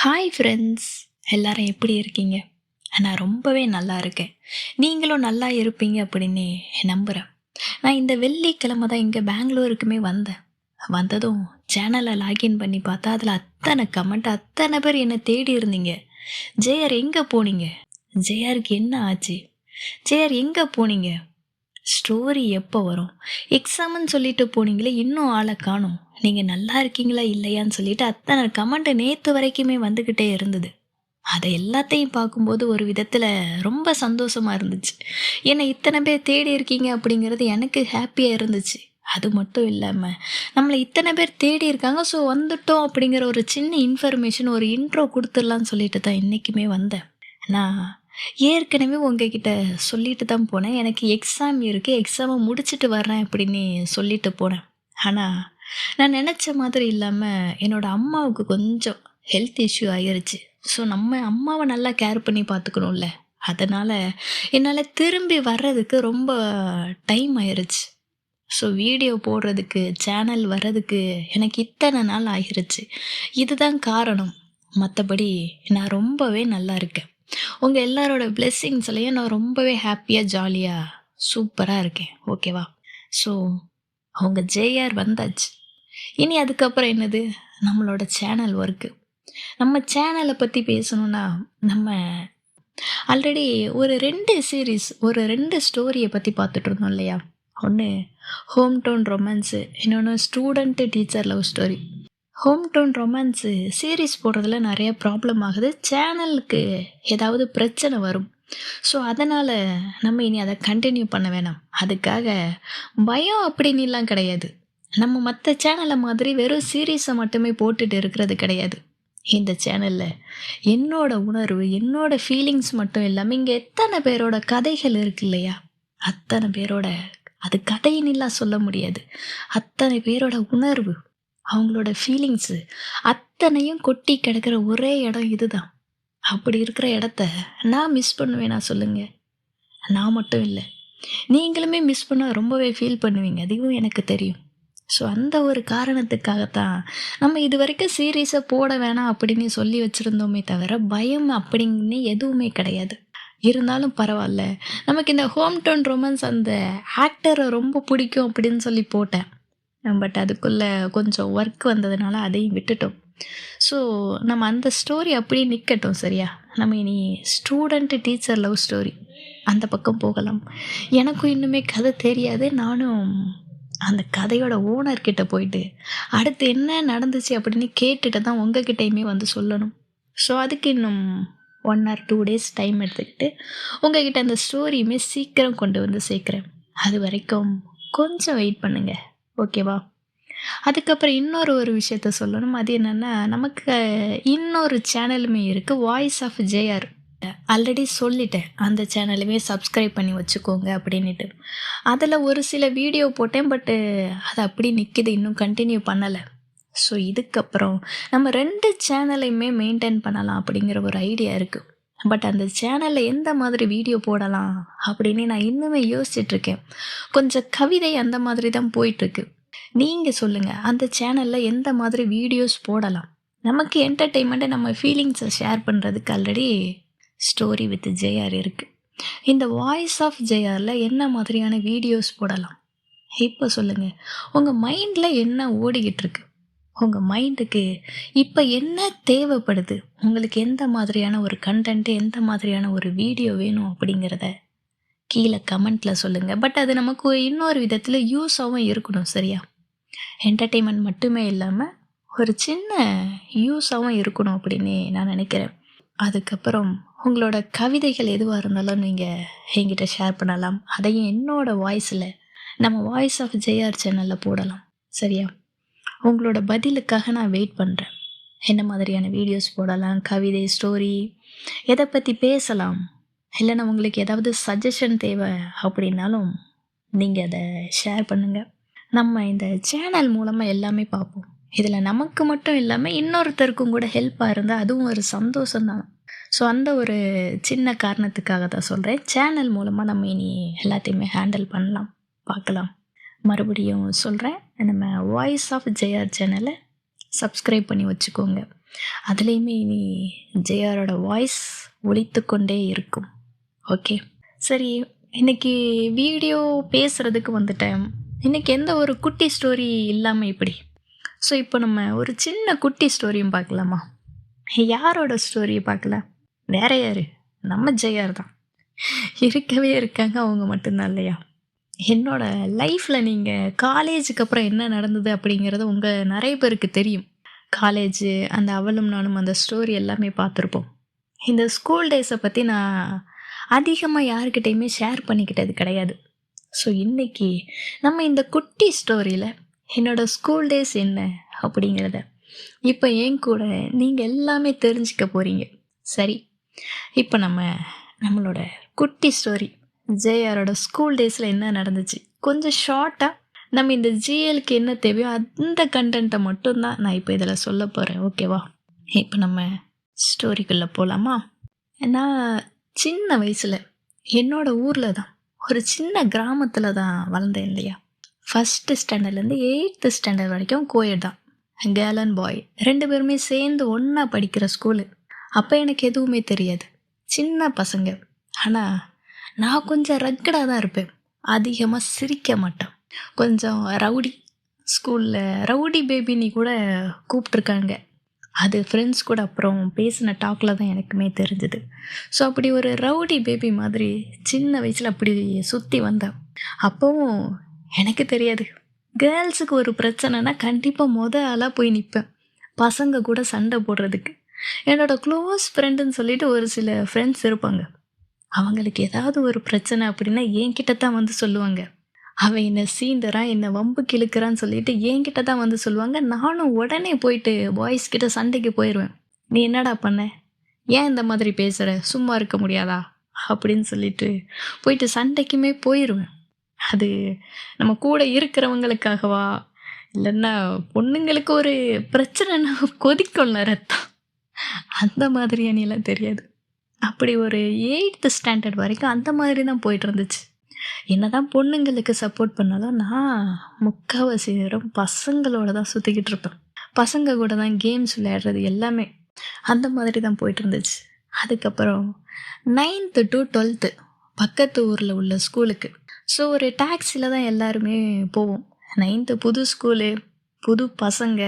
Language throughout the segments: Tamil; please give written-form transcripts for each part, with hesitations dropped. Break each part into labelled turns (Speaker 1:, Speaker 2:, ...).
Speaker 1: ஹாய் ஃப்ரெண்ட்ஸ், எல்லாரும் எப்படி இருக்கீங்க? நான் ரொம்பவே நல்லா இருக்கேன். நீங்களும் நல்லா இருப்பீங்க அப்படின்னு நம்புகிறேன். நான் இந்த வெள்ளிக்கிழமை தான் இங்கே பெங்களூருக்குமே வந்தேன். வந்ததும் சேனலை லாகின் பண்ணி பார்த்தா அதில் அத்தனை கமெண்ட், அத்தனை பேர் என்னை தேடி இருந்தீங்க. ஜெயர் எங்கே போனீங்க? ஜெயருக்கு என்ன ஆச்சு? ஜெயர் எங்கே போனீங்க? ஸ்டோரி எப்போ வரும்? எக்ஸாம்னு சொல்லிட்டு போனீங்களே, இன்னும் ஆளை காணோம். நீங்கள் நல்லா இருக்கீங்களா இல்லையான்னு சொல்லிட்டு அத்தனை கமெண்ட் நேற்று வரைக்குமே வந்துக்கிட்டே இருந்தது. அதை எல்லாத்தையும் பார்க்கும்போது ஒரு விதத்தில் ரொம்ப சந்தோஷமாக இருந்துச்சு. என்னை இத்தனை பேர் தேடி இருக்கீங்க அப்படிங்கிறது எனக்கு ஹாப்பியாக இருந்துச்சு. அது மட்டும் இல்லாமல் நம்மளை இத்தனை பேர் தேடி இருக்காங்க, ஸோ வந்துட்டோம் அப்படிங்கிற ஒரு சின்ன இன்ஃபர்மேஷன், ஒரு இன்ட்ரோ கொடுத்துடலான்னு சொல்லிட்டு தான் இன்றைக்குமே வந்தேன். நான் ஏற்கனவே உங்ககிட்ட சொல்லிட்டு தான் போனேன், எனக்கு எக்ஸாம் இருக்குது, எக்ஸாமை முடிச்சுட்டு வர்றேன் அப்படின்னு சொல்லிட்டு போனேன். ஆனால் நான் நினச்ச மாதிரி இல்லாமல் என்னோடய அம்மாவுக்கு கொஞ்சம் ஹெல்த் இஷ்யூ ஆகிருச்சு. ஸோ நம்ம அம்மாவை நல்லா கேர் பண்ணி பார்த்துக்கணும்ல. அதனால் என்னால் திரும்பி வர்றதுக்கு ரொம்ப டைம் ஆயிடுச்சு. ஸோ வீடியோ போடுறதுக்கு, சேனல் வர்றதுக்கு எனக்கு இத்தனை நாள் ஆகிருச்சு. இதுதான் காரணம். மற்றபடி நான் ரொம்பவே நல்லா இருக்கேன். உங்கள் எல்லாரோட பிளெஸ்ஸிங்ஸ்லையும் நான் ரொம்பவே ஹாப்பியாக, ஜாலியாக, சூப்பராக இருக்கேன். ஓகேவா? ஸோ அவங்க ஜேஆர் வந்தாச்சு. இனி அதுக்கப்புறம் என்னது? நம்மளோட சேனல் ஒர்க்கு. நம்ம சேனலை பற்றி பேசணுன்னா, நம்ம ஆல்ரெடி ஒரு 2 சீரீஸ், ஒரு 2 ஸ்டோரியை பற்றி பார்த்துட்டு இருந்தோம் இல்லையா? ஒன்று ஹோம் டவுன் ரொமான்ஸு, இன்னொன்று student teacher love story. Home town romance series போடுறதுல நிறைய ப்ராப்ளம் ஆகுது. சேனலுக்கு ஏதாவது பிரச்சனை வரும். ஸோ அதனால் நம்ம இனி அதை கண்டினியூ பண்ண வேணாம். அதுக்காக பயம் அப்படின்னுலாம் கிடையாது. நம்ம மற்ற சேனலை மாதிரி வெறும் சீரீஸை மட்டுமே போட்டுட்டு இருக்கிறது கிடையாது. இந்த சேனலில் என்னோட உணர்வு, என்னோட ஃபீலிங்ஸ் மட்டும் இல்லாமல் இங்கே எத்தனை பேரோட கதைகள் இருக்கு இல்லையா? அத்தனை பேரோட, அது கதையின்னுலாம் சொல்ல முடியாது, அத்தனை பேரோட உணர்வு, அவங்களோட ஃபீலிங்ஸு அத்தனையும் கொட்டி கிடக்கிற ஒரே இடம் இதுதான். அப்படி இருக்கிற இடத்த நான் மிஸ் பண்ணுவேனா சொல்லுங்கள்? நான் மட்டும் இல்லை, நீங்களுமே மிஸ் பண்ண ரொம்பவே ஃபீல் பண்ணுவீங்க. அதுவும் எனக்கு தெரியும். ஸோ அந்த ஒரு காரணத்துக்காகத்தான் நம்ம இது வரைக்கும் சீரியஸாக போட வேணாம் அப்படின்னு சொல்லி வச்சுருந்தோமே தவிர, பயம் அப்படிங்கன்னு எதுவுமே கிடையாது. இருந்தாலும் பரவாயில்ல, நமக்கு இந்த ஹோம் டவுன் ரொமான்ஸ் அந்த ஆக்டரை ரொம்ப பிடிக்கும் அப்படின்னு சொல்லி போட்டேன். பட் அதுக்குள்ளே கொஞ்சம் ஒர்க் வந்ததுனால அதையும் விட்டுட்டோம். ஸோ நம்ம அந்த ஸ்டோரி அப்படியே நிற்கட்டும், சரியா? நம்ம இனி ஸ்டூடெண்ட்டு டீச்சர் லவ் ஸ்டோரி அந்த பக்கம் போகலாம். எனக்கும் இன்னுமே கதை தெரியாது. நானும் அந்த கதையோட ஓனர்கிட்ட போயிட்டு அடுத்து என்ன நடந்துச்சு அப்படின்னு கேட்டுட்டு தான் உங்ககிட்டையுமே வந்து சொல்லணும். ஸோ அதுக்கு இன்னும் 1 or 2 days டைம் எடுத்துக்கிட்டு உங்ககிட்ட அந்த ஸ்டோரியுமே சீக்கிரம் கொண்டு வந்து சேர்க்குறேன். அது வரைக்கும் கொஞ்சம் வெயிட் பண்ணுங்கள், ஓகேவா? அதுக்கப்புறம் இன்னொரு விஷயத்த சொல்லணும். அது என்னென்னா, நமக்கு இன்னொரு சேனலுமே இருக்குது, வாய்ஸ் ஆஃப் ஜேஆர். ஆல்ரெடி சொல்லிட்டேன், அந்த சேனலுமே சப்ஸ்கிரைப் பண்ணி வச்சுக்கோங்க அப்படின்ட்டு. அதில் ஒரு சில வீடியோ போட்டேன், பட்டு அது அப்படி நிற்கிது, இன்னும் கண்டினியூ பண்ணலை. ஸோ இதுக்கப்புறம் நம்ம 2 சேனலையுமே மெயின்டைன் பண்ணலாம் அப்படிங்கிற ஒரு ஐடியா இருக்குது. பட் அந்த சேனலில் எந்த மாதிரி வீடியோ போடலாம் அப்படின்னு நான் இன்னுமே யோசிச்சுட்ருக்கேன். கொஞ்சம் கவிதை அந்த மாதிரி தான் போயிட்டுருக்கு. நீங்கள் சொல்லுங்கள், அந்த சேனலில் எந்த மாதிரி வீடியோஸ் போடலாம்? நமக்கு என்டர்டெயின்மெண்ட்டை, நம்ம ஃபீலிங்ஸை ஷேர் பண்ணுறதுக்கு ஆல்ரெடி ஸ்டோரி வித் ஜேஆர் இருக்குது. இந்த வாய்ஸ் ஆஃப் ஜேஆரில் என்ன மாதிரியான வீடியோஸ் போடலாம்? இப்போ சொல்லுங்கள், உங்கள் மைண்டில் என்ன ஓடிக்கிட்டு இருக்கு? உங்கள் மைண்டுக்கு இப்போ என்ன தேவைப்படுது? உங்களுக்கு எந்த மாதிரியான ஒரு கண்டென்ட்டு, எந்த மாதிரியான ஒரு வீடியோ வேணும் அப்படிங்கிறத கீழே கமெண்ட்டில் சொல்லுங்கள். பட் அது நமக்கு இன்னொரு விதத்தில் யூஸாகவும் இருக்கணும், சரியா? என்டர்டெயின்மெண்ட் மட்டுமே இல்லாமல் ஒரு சின்ன யூஸாகவும் இருக்கணும் அப்படின்னு நான் நினைக்கிறேன். அதுக்கப்புறம் உங்களோட கவிதைகள் எதுவாக இருந்தாலும் நீங்கள் என்கிட்ட ஷேர் பண்ணலாம். அதையும் என்னோடய வாய்ஸில் நம்ம வாய்ஸ் ஆஃப் ஜேஆர் சேனலில் போடலாம், சரியா? உங்களோட பதிலுக்காக நான் வெயிட் பண்ணுறேன். என்ன மாதிரியான வீடியோஸ் போடலாம், கவிதை, ஸ்டோரி, எதை பற்றி பேசலாம், இல்லைன்னா உங்களுக்கு ஏதாவது சஜஷன் தேவை அப்படின்னாலும் நீங்கள் அதை ஷேர் பண்ணுங்கள். நம்ம இந்த சேனல் மூலமாக எல்லாமே பார்ப்போம். இதில் நமக்கு மட்டும் இல்லாமல் இன்னொருத்தருக்கும் கூட ஹெல்ப்பாக இருந்தால் அதுவும் ஒரு சந்தோஷம்தான். ஸோ அந்த ஒரு சின்ன காரணத்துக்காக தான் சொல்கிறேன். சேனல் மூலமாக நம்ம இனி எல்லாத்தையுமே ஹேண்டில் பண்ணலாம், பார்க்கலாம். மறுபடியும் சொல்கிறேன், நம்ம வாய்ஸ் ஆஃப் ஜேஆர் சேனலை சப்ஸ்கிரைப் பண்ணி வச்சுக்கோங்க. அதுலேயுமே இனி ஜேஆரோட வாய்ஸ் ஒலித்து கொண்டே இருக்கும். ஓகே, சரி. இன்னைக்கு வீடியோ பேசுகிறதுக்கு வந்துட்டேன். இன்னைக்கு எந்த ஒரு குட்டி ஸ்டோரி இல்லாமல் இப்படி. ஸோ இப்போ நம்ம ஒரு சின்ன குட்டி ஸ்டோரியும் பார்க்கலாமா? யாரோட ஸ்டோரியை பார்க்கல? வேற யாரு? நம்ம ஜெயார் தான். இருக்கவே இருக்காங்க, அவங்க மட்டும்தான் இல்லையா? என்னோட லைஃப்பில் நீங்கள் காலேஜுக்கு அப்புறம் என்ன நடந்தது அப்படிங்கிறது உங்கள் நிறைய பேருக்கு தெரியும். காலேஜு, அந்த அவளும் நானும் அந்த ஸ்டோரி எல்லாமே பார்த்துருப்போம். இந்த ஸ்கூல் டேஸை பற்றி நான் அதிகமாக யாருக்கிட்டையுமே ஷேர் பண்ணிக்கிட்டது கிடையாது. ஸோ இன்னைக்கு நம்ம இந்த குட்டி ஸ்டோரியில் என்னோடய ஸ்கூல் டேஸ் என்ன அப்படிங்கிறத இப்போ என் கூட நீங்கள் எல்லாமே தெரிஞ்சுக்க போகிறீங்க. சரி, இப்போ நம்மளோட குட்டி ஸ்டோரி ஜேஆரோட ஸ்கூல் டேஸில் என்ன நடந்துச்சு கொஞ்சம் ஷார்ட்டாக நம்ம இந்த ஜிஎலுக்கு என்ன தேவையோ அந்த கண்டென்ட்டை மட்டும்தான் நான் இப்போ இதில் சொல்ல போகிறேன். ஓகேவா? இப்போ நம்ம ஸ்டோரிக்குள்ளே போகலாமா? நான் சின்ன வயசில் என்னோடய ஊரில் தான், ஒரு சின்ன கிராமத்தில் தான் வளர்ந்தேன் இல்லையா? ஃபஸ்ட்டு ஸ்டாண்டர்ட்லேருந்து 8th ஸ்டாண்டர்ட் வரைக்கும் கோயட் தான். கேர்ள் அண்ட் பாய் 2 பேருமே சேர்ந்து ஒன்றா படிக்கிற ஸ்கூலு. அப்போ எனக்கு எதுவுமே தெரியாது, சின்ன பசங்க. ஆனால் நான் கொஞ்சம் ரக்கடாக தான் இருப்பேன், அதிகமாக சிரிக்க மாட்டேன், கொஞ்சம் ரவுடி. ஸ்கூலில் ரவுடி பேபின்னு கூட கூப்பிட்ருக்காங்க. அது ஃப்ரெண்ட்ஸ் கூட அப்புறம் பேசின டாக்கில் தான் எனக்குமே தெரிஞ்சுது. ஸோ அப்படி ஒரு ரவுடி பேபி மாதிரி சின்ன வயசில் அப்படி சுற்றி வந்தேன். அப்போவும் எனக்கு தெரியாது, கேர்ள்ஸுக்கு ஒரு பிரச்சனைனா கண்டிப்பாக ஆளாக போய் நிற்பேன், பசங்க கூட சண்டை போடுறதுக்கு. என்னோடய க்ளோஸ் ஃப்ரெண்டுன்னு சொல்லிட்டு ஒரு சில ஃப்ரெண்ட்ஸ் இருப்பாங்க. அவங்களுக்கு ஏதாவது ஒரு பிரச்சனை அப்படின்னா என்கிட்ட தான் வந்து சொல்லுவாங்க. அவன் என்னை சீண்டறான், என்னை வம்புக்கு இழுக்கிறான்னு சொல்லிட்டு என்கிட்ட தான் வந்து சொல்லுவாங்க. நானும் உடனே போயிட்டு பாய்ஸ் கிட்ட சண்டைக்கு போயிடுவேன். நீ என்னடா பண்ண, ஏன் இந்த மாதிரி பேசுகிற, சும்மா இருக்க முடியாதா அப்படின்னு சொல்லிட்டு போயிட்டு சண்டைக்குமே போயிடுவேன். அது நம்ம கூட இருக்கிறவங்களுக்காகவா, இல்லைன்னா பொண்ணுங்களுக்கு ஒரு பிரச்சனைனா கொதிக்கும்ல ரத்தம், அந்த மாதிரி அணிலாம் தெரியாது. அப்படி ஒரு 8th ஸ்டாண்டர்ட் வரைக்கும் அந்த மாதிரி தான் போயிட்டு இருந்துச்சு. என்னதான் பொண்ணுங்களுக்கு சப்போர்ட் பண்ணாலும் நான் முக்கால்வாசி நேரம் பசங்களோட தான் சுற்றிக்கிட்டு இருப்பேன். பசங்க கூட தான் கேம்ஸ் விளையாடுறது எல்லாமே அந்த மாதிரி தான் போயிட்டு இருந்துச்சு. அதுக்கப்புறம் 9th to 12th பக்கத்து ஊரில் உள்ள ஸ்கூலுக்கு. ஸோ ஒரு டாக்ஸியில் தான் எல்லாருமே போவோம். 9th புது ஸ்கூலு, புது பசங்க.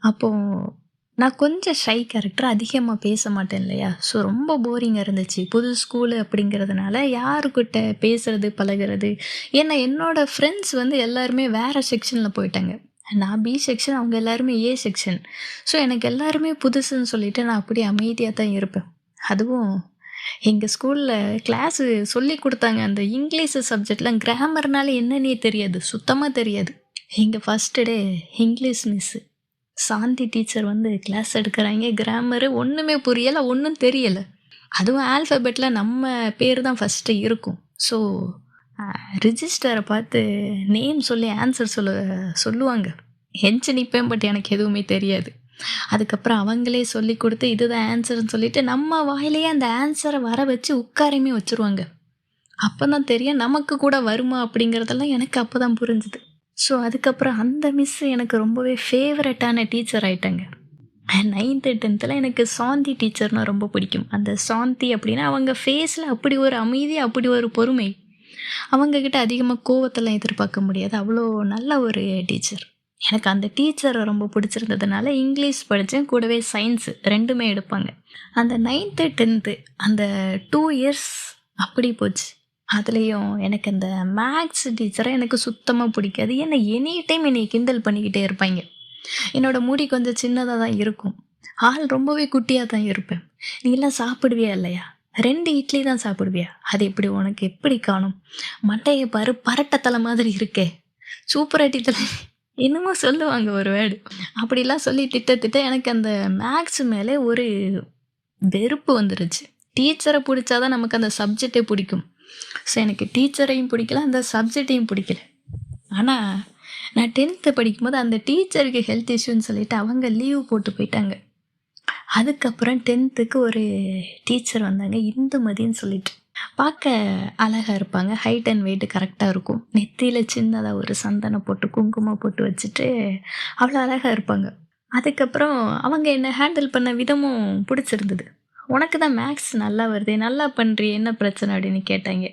Speaker 1: அப்போது நான் கொஞ்சம் ஷை கேரக்டர், அதிகமாக பேச மாட்டேன் இல்லையா? ஸோ ரொம்ப போரிங்காக இருந்துச்சு புது ஸ்கூலு அப்படிங்கிறதுனால. யாருக்கிட்ட பேசுகிறது பழகிறது, ஏன்னா என்னோடய ஃப்ரெண்ட்ஸ் வந்து எல்லாருமே வேறு செக்ஷனில் போயிட்டாங்க. நான் பி செக்ஷன், அவங்க எல்லாருமே ஏ செக்ஷன். ஸோ எனக்கு எல்லாருமே புதுசுன்னு சொல்லிவிட்டு நான் அப்படியே அமைதியாக தான் இருப்பேன். அதுவும் எங்கள் ஸ்கூலில் கிளாஸு சொல்லி கொடுத்தாங்க, அந்த இங்கிலீஷு சப்ஜெக்ட்லாம் கிராமர்னால என்னன்னே தெரியாது, சுத்தமாக தெரியாது. எங்கள் ஃபஸ்ட்டு டே இங்கிலீஷ் மிஸ்ஸு சாந்தி டீச்சர் வந்து கிளாஸ் எடுக்கிறாங்க. கிராமரு ஒன்றுமே புரியலை, ஒன்றும் தெரியலை. அதுவும் ஆல்ஃபபெட்டில் நம்ம பேர் தான் ஃபஸ்ட்டு இருக்கும். ஸோ ரிஜிஸ்டரை பார்த்து நேம் சொல்லி ஆன்சர் சொல்லுவாங்க. எஞ்சி நிற்பேன், பட் எனக்கு எதுவுமே தெரியாது. அதுக்கப்புறம் அவங்களே சொல்லி கொடுத்து இதுதான் ஆன்சர்னு சொல்லிட்டு நம்ம வாயிலேயே அந்த ஆன்சரை வர வச்சு உட்காரையுமே வச்சுருவாங்க. அப்போ தான் தெரியும் நமக்கு கூட வருமா அப்படிங்கிறதெல்லாம் எனக்கு அப்போ தான் புரிஞ்சுது. ஸோ அதுக்கப்புறம் அந்த மிஸ்ஸு எனக்கு ரொம்பவே ஃபேவரட்டான டீச்சர் ஆகிட்டாங்க. 9th 10th எனக்கு சாந்தி டீச்சர்னால் ரொம்ப பிடிக்கும். அந்த சாந்தி அப்படின்னா அவங்க ஃபேஸில் அப்படி ஒரு அமைதி, அப்படி ஒரு பொறுமை. அவங்கக்கிட்ட அதிகமாக கோவத்தெல்லாம் எதிர்பார்க்க முடியாது, அவ்வளோ நல்ல ஒரு டீச்சர். எனக்கு அந்த டீச்சரை ரொம்ப பிடிச்சிருந்ததுனால இங்கிலீஷ் படித்தேன், கூடவே சயின்ஸு 2மே எடுப்பாங்க. அந்த 9th 10th அந்த 2 இயர்ஸ் அப்படி போச்சு. அதுலேயும் எனக்கு அந்த மேக்ஸ் டீச்சரை எனக்கு சுத்தமாக பிடிக்காது. ஏன்னா எனி டைம் என்னை கிண்டல் பண்ணிக்கிட்டே இருப்பாங்க. என்னோடய முடி கொஞ்சம் சின்னதாக தான் இருக்கும், ஆள் ரொம்பவே குட்டியாக தான் இருப்பேன். நீ எல்லாம் சாப்பிடுவியா இல்லையா, 2 இட்லி தான் சாப்பிடுவியா, அது எப்படி உனக்கு எப்படி காணும், மண்டையை பாரு பரட்டத்தலை மாதிரி இருக்கே, சூப்பராக தலை, என்னமோ சொல்லுவாங்க ஒரு வேர்டு. அப்படிலாம் சொல்லி திட்ட எனக்கு அந்த மேக்ஸ் மேலே ஒரு வெறுப்பு வந்துருச்சு. டீச்சரை பிடிச்சாதான் நமக்கு அந்த சப்ஜெக்டே பிடிக்கும். ஸோ எனக்கு டீச்சரையும் பிடிக்கல, அந்த சப்ஜெக்டையும் பிடிக்கல. ஆனால் நான் 10th படிக்கும்போது அந்த டீச்சருக்கு ஹெல்த் இஷ்யூன்னு சொல்லிட்டு அவங்க லீவ் போட்டு போயிட்டாங்க. அதுக்கப்புறம் 10th ஒரு டீச்சர் வந்தாங்க, இந்துமதின்னு சொல்லிட்டு. பார்க்க அழகாக இருப்பாங்க, ஹைட் அண்ட் வெயிட் கரெக்டாக இருக்கும், நெத்தியில் சின்னதாக ஒரு சந்தனம் போட்டு குங்குமம் போட்டு வச்சுட்டு அவ்வளோ அழகாக இருப்பாங்க. அதுக்கப்புறம் அவங்க என்ன ஹேண்டில் பண்ண விதமும் பிடிச்சிருந்தது. "உனக்கு தான் மேக்ஸ் நல்லா வருதே, நல்லா பண்றியே, என்ன பிரச்சனை?" அப்படின்னு கேட்டாங்க.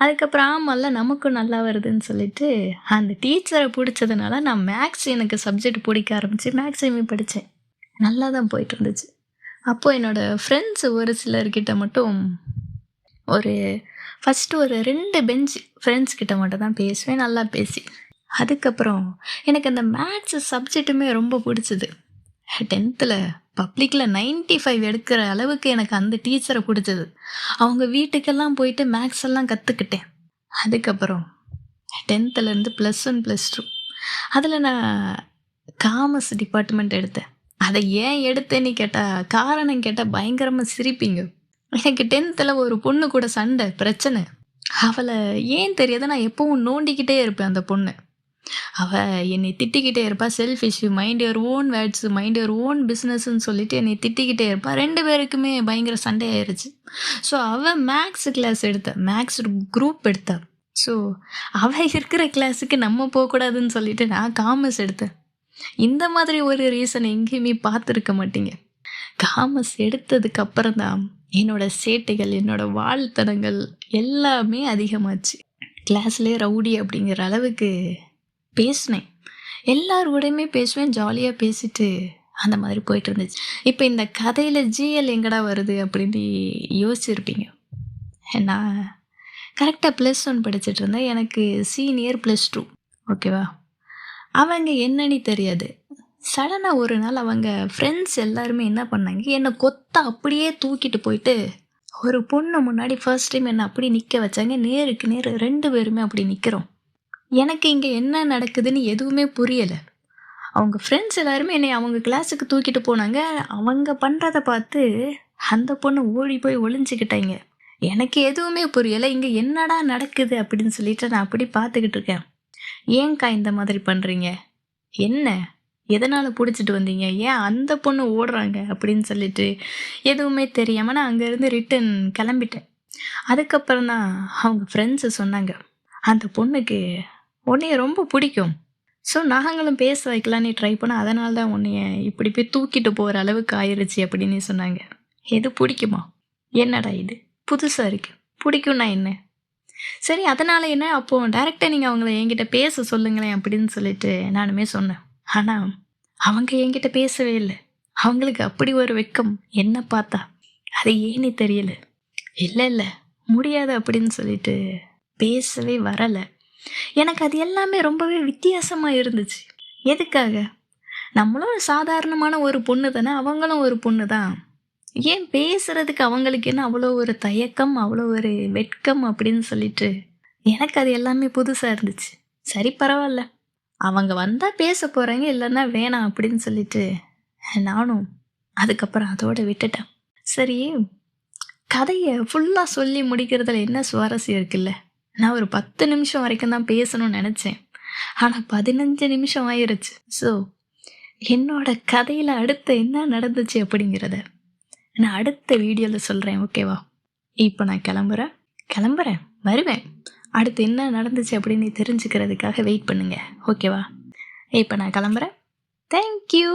Speaker 1: அதுக்கப்புறம் ஆமால்ல நமக்கும் நல்லா வருதுன்னு சொல்லிட்டு, அந்த டீச்சர புடிச்சதுனால நான் மேக்ஸ் எனக்கு சப்ஜெக்ட் பிடிக்க ஆரம்பிச்சு மேக்ஸையுமே படிச்சேன். நல்லா தான் போயிட்டுருந்துச்சு. அப்போ என்னோட ஃப்ரெண்ட்ஸ் ஒரு சிலர்கிட்ட மட்டும் ஒரு ஃபர்ஸ்ட்டு ஒரு 2 பெஞ்ச் ஃப்ரெண்ட்ஸ் கிட்ட மட்டும் தான் பேசுவேன், நல்லா பேசி. அதுக்கப்புறம் எனக்கு அந்த மேத்ஸ் சப்ஜெக்ட்டுமே ரொம்ப புடிச்சது. 10த்ல பப்ளிக்ல 95 எடுக்கிற அளவுக்கு எனக்கு அந்த டீச்சர புடிச்சது. அவங்க வீட்டுக்கெல்லாம் போயிட்டு மேத்ஸ் எல்லாம் கத்துக்கிட்டேன். அதுக்கப்புறம் 10த்லேருந்து +1, +2 அதில நான் காமர்ஸ் டிபார்ட்மெண்ட் எடுத்தேன். அத ஏன் எடுத்தேன்னு கேட்டா, காரணம் கேட்டா பயங்கரமா சிரிப்பீங்க. எனக்கு 10த்ல ஒரு பொண்ணு கூட சண்டை, பிரச்சனை. அவள ஏன் தெரியாது, நான் எப்பவும் நோண்டிக்கிட்டே இருப்பேன் அந்த பொண்ண. அவ என்னை திட்டிக்கிட்டே இருப்பா. Selfish, mind your own words, mind your own பிசினஸ்ன்னு சொல்லிட்டு என்னை திட்டிக்கிட்டே இருப்பா. 2 பேருக்குமே பயங்கர சண்டை ஆயிருச்சு. ஸோ அவ மேத்ஸ் கிளாஸ் எடுத்தா. மேத்ஸ் குரூப் எடுத்தா. ஸோ அவ இருக்கிற கிளாஸுக்கு நம்ம போக்கூடாதுன்னு சொல்லிட்டு நான் காமர்ஸ் எடுத்தேன். இந்த மாதிரி ஒரு ரீசன் எங்கேயுமே பார்த்துருக்க மாட்டீங்க. காமர்ஸ் எடுத்ததுக்கு அப்புறம் தான் என்னோட சேட்டைகள், என்னோட வால்தனங்கள் எல்லாமே அதிகமாச்சு. கிளாஸ்லயே ரவுடி அப்படிங்கிற அளவுக்கு பேசினேன். எல்லார் கூடயுமே பேசுவேன். ஜாலியா பேசிட்டு அந்த மாதிரி போயிட்டு இருந்துச்சு. இப்ப இந்த கதையில ஜிஎல் எங்கடா வருது அப்படின்னு யோசிச்சிருப்பீங்க. நான் கரெக்ட்டா +1 படிச்சுட்டு இருந்தேன். எனக்கு சீனியர் +2 ஓகேவா? அவங்க என்னன்னு தெரியாது. சடனா ஒரு நாள் அவங்க ஃப்ரெண்ட்ஸ் எல்லாருமே என்ன பண்ணாங்க, என்ன கொத்தா அப்படியே தூக்கிட்டு போயிட்டு, ஒரு பொண்ணு முன்னாடி ஃபர்ஸ்ட் டைம் என்ன அப்படியே நிக்க வச்சாங்க. நேருக்கு நேர் 2 பேருமே அப்படி நிக்கிறோம். எனக்கு இங்க என்ன நடக்குதுன்னு எதுவுமே புரியல. அவங்க ஃப்ரெண்ட்ஸ் எல்லாருமே என்னைய அவங்க கிளாஸுக்கு தூக்கிட்டு போனாங்க. அவங்க பண்றத பார்த்து அந்த பொண்ணு ஓடி போய் ஒளிஞ்சுக்கிட்டாங்க. எனக்கு எதுவுமே புரியல. இங்க என்னடா நடக்குது அப்படின்னு சொல்லிட்டு நான் அப்படி பார்த்துக்கிட்டு இருக்கேன். "ஏன்க்கா இந்த மாதிரி பண்றீங்க? என்ன? எதனால புடிச்சிட்டு வந்தீங்க? ஏன் அந்த பொண்ணு ஓடுறாங்க?" அப்படின்னு சொல்லிட்டு எதுவுமே தெரியாம நான் அங்கேருந்து ரிட்டர்ன் கிளம்பிட்டேன். அதுக்கப்புறம் தான் அவங்க ஃப்ரெண்ட்ஸு சொன்னாங்க, "அந்த பொண்ணுக்கு உன்னைய ரொம்ப பிடிக்கும். ஸோ நாங்களும் பேச வைக்கலான்னு ட்ரை பண்ணோம். அதனால தான் உன்னைய இப்படி போய் தூக்கிட்டு போற அளவுக்கு ஆயிருச்சு" அப்படின்னு சொன்னாங்க. எது பிடிக்குமா? என்னடா இது? புதுசா இருக்கு. பிடிக்கும்னா என்ன? சரி அதனால என்ன? அப்போ டைரக்ட்டா நீங்க அவங்கள என்கிட்ட பேச சொல்லுங்களேன் அப்படின்னு சொல்லிட்டு நானுமே சொன்னேன். ஆனா, அவங்க என்கிட்ட பேசவே இல்ல. அவங்களுக்கு அப்படி ஒரு வெட்கம் என்ன பார்த்தா. அது ஏன்னே தெரியல. இல்ல, இல்ல முடியாது அப்படின்னு சொல்லிட்டு பேசவே வரல. எனக்கு அது எல்லாமே ரொம்பவே வித்தியாசமா இருந்துச்சு. எதுக்காக? நம்மளும் சாதாரணமான ஒரு பொண்ணு தானே, அவங்களும் ஒரு பொண்ணு தான். ஏன் பேசுறதுக்கு அவங்களுக்கு என்ன அவ்வளோ ஒரு தயக்கம், அவ்வளோ ஒரு வெட்கம் அப்படின்னு சொல்லிட்டு, எனக்கு அது எல்லாமே புதுசா இருந்துச்சு. சரி பரவால்ல. அவங்க வந்தா பேச போறாங்க, இல்லன்னா வேணாம் அப்படின்னு சொல்லிட்டு, நானும் அதுக்கப்புறம் அதோட விட்டுட்டேன். சரி, கதைய ஃபுல்லா சொல்லி முடிக்கிறதுல என்ன சுவாரஸ்யம் இருக்குல்ல? நான் ஒரு 10 நிமிஷம் வரைக்கும் தான் பேசணும்னு நெனச்சேன். ஆனா 15 நிமிஷம் ஆயிருச்சு. ஸோ, என்னோட கதையில அடுத்து என்ன நடந்துச்சு அப்படிங்கிறத நான் அடுத்த வீடியோல சொல்றேன். ஓகேவா? இப்ப நான் கிளம்புறேன், வருவேன். அடுத்து என்ன நடந்துச்சு அப்படின்னு தெரிஞ்சுக்கிறதுக்காக வெயிட் பண்ணுங்க. ஓகேவா? இப்ப நான் கிளம்புறேன். Thank you.